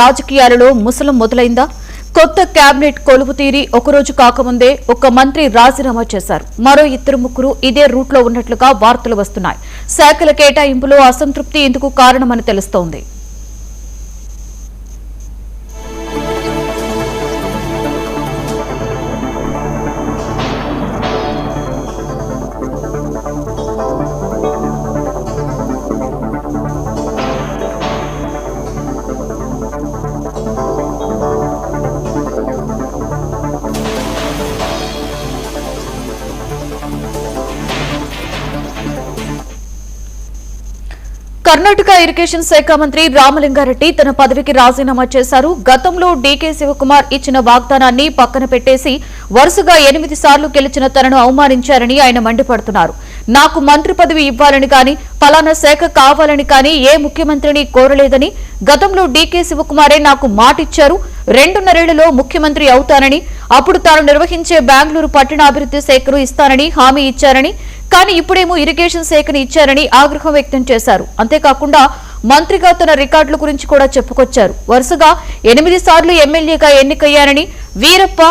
రాజకీయాలలో ముసలం మొదలైందా? కొత్త కేబినెట్ కొలువు తీరి ఒకరోజు కాకముందే ఒక మంత్రి రాజీనామా చేశారు. మరో ముగ్గురు ఇదే రూట్లో ఉన్నట్లుగా వార్తలు వస్తున్నాయి. శాఖల కేటాయింపులో అసంతృప్తి ఇందుకు కారణమని తెలుస్తోంది. కర్ణాటక ఇరిగేషన్ శాఖ మంత్రి రామలింగారెడ్డి తన పదవికి రాజీనామా చేశారు. గతంలో డీకే శివకుమార్ ఇచ్చిన వాగ్దానాన్ని పక్కన పెట్టేసి వరుసగా 8 సార్లు గెలిచిన తనను అవమానించారని ఆయన మండిపడుతున్నారు. నాకు మంత్రి పదవి ఇవ్వాలని కానీ ఫలానా శాఖ కావాలని కానీ ఏ ముఖ్యమంత్రిని కోరలేదని, గతంలో డీకే శివకుమారే నాకు మాటిచ్చారు 2.5 ఏళ్లలో ముఖ్యమంత్రి అవుతానని, అప్పుడు తాను నిర్వహించే బెంగళూరు పట్టణాభివృద్ధి శాఖను ఇస్తానని హామీ ఇచ్చారని, కానీ ఇప్పుడేమో ఇరిగేషన్ శాఖను ఇచ్చారని ఆగ్రహం వ్యక్తం చేశారు. అంతేకాకుండా మంత్రిగా తన రికార్డుల గురించి కూడా చెప్పుకొచ్చారు. వరుసగా 8 సార్లు ఎమ్మెల్యేగా ఎన్నికయ్యారని, వీరప్ప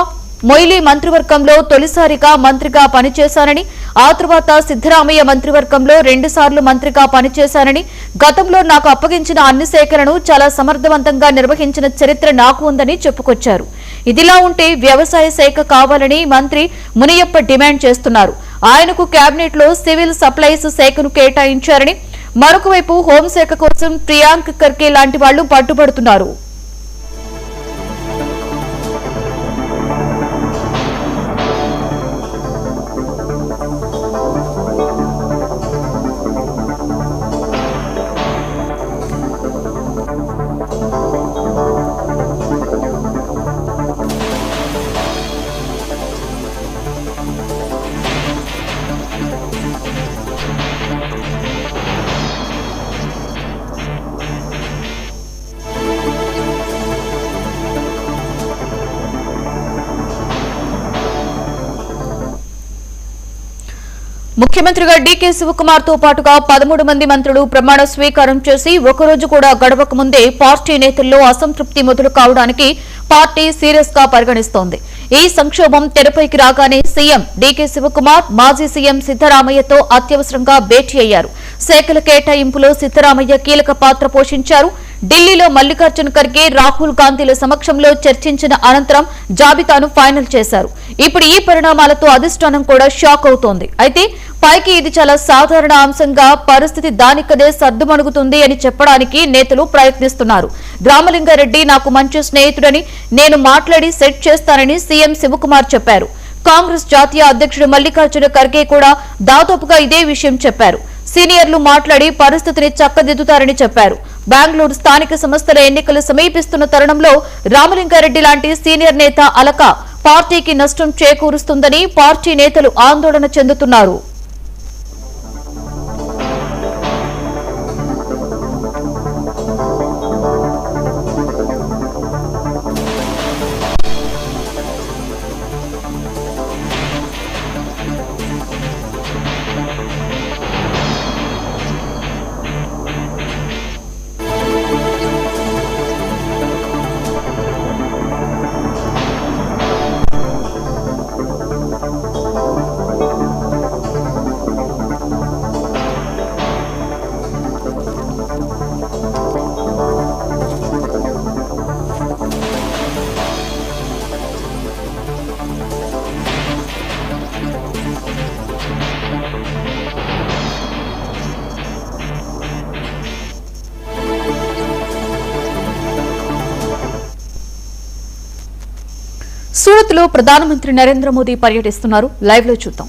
మొయిలీ మంత్రివర్గంలో తొలిసారిగా మంత్రిగా పనిచేశానని, ఆ తర్వాత సిద్దరామయ్య మంత్రివర్గంలో 2 సార్లు మంత్రిగా పనిచేశానని, గతంలో నాకు అప్పగించిన అన్ని శాఖలను చాలా సమర్థవంతంగా నిర్వహించిన చరిత్ర నాకు ఉందని చెప్పుకొచ్చారు. ఇదిలా ఉంటే వ్యవసాయ శాఖ కావాలని మంత్రి మునియప్ప డిమాండ్ చేస్తున్నారు. ఆయనకు కేబినెట్ లో సివిల్ సప్లైస్ శాఖను కేటాయించారని, మరొకవైపు హోంశాఖ కోసం ప్రియాంక్ ఖర్గే లాంటి వాళ్లు పట్టుబడుతున్నారు. ముఖ్యమంత్రిగా డీకే శివకుమార్ తో పాటుగా 13 మంది మంత్రులు ప్రమాణ స్వీకారం చేసి ఒకరోజు కూడా గడవక ముందే పార్టీ నేతల్లో అసంతృప్తి మొదలు కావడానికి పార్టీ సీరియస్ గా పరిగణిస్తోంది. ఈ సంక్షోభం తెరపైకి రాగానే సీఎం డీకే శివకుమార్ మాజీ సీఎం సిద్దరామయ్యతో అత్యవసరంగా భేటీ అయ్యారు. శాఖల కేటాయింపులో సిద్దరామయ్య కీలక పాత్ర పోషించారు. ఢిల్లీలో మల్లికార్జున ఖర్గే, రాహుల్ గాంధీల సమక్షంలో చర్చించిన అనంతరం జాబితాను ఫైనల్ చేశారు. ఇప్పుడు ఈ పరిణామాలతో అధిష్టానం కూడా షాక్ అవుతోంది. అయితే పైకి ఇది చాలా సాధారణ అంశంగా పరిస్థితి దానికదే సర్దుమణుగుతుంది అని చెప్పడానికి నేతలు ప్రయత్నిస్తున్నారు. రామలింగారెడ్డి నాకు మంచి స్నేహితుడని, నేను మాట్లాడి సెట్ చేస్తానని సీఎం శివకుమార్ చెప్పారు. కాంగ్రెస్ జాతీయ అధ్యక్షుడు మల్లికార్జున ఖర్గే కూడా దాదాపుగా ఇదే విషయం చెప్పారు. సీనియర్లు మాట్లాడి పరిస్థితిని చక్కదిద్దుతారని చెప్పారు. బెంగళూరు స్థానిక సంస్థల ఎన్నికలు సమీపిస్తున్న తరుణంలో రామలింగారెడ్డి లాంటి సీనియర్ నేత అలక పార్టీకి నష్టం చేకూరుస్తుందని పార్టీ నేతలు ఆందోళన చెందుతున్నారు. సూరత్ లో ప్రధానమంత్రి నరేంద్ర మోదీ పర్యటిస్తున్నారు. లైవ్ లో చూద్దాం.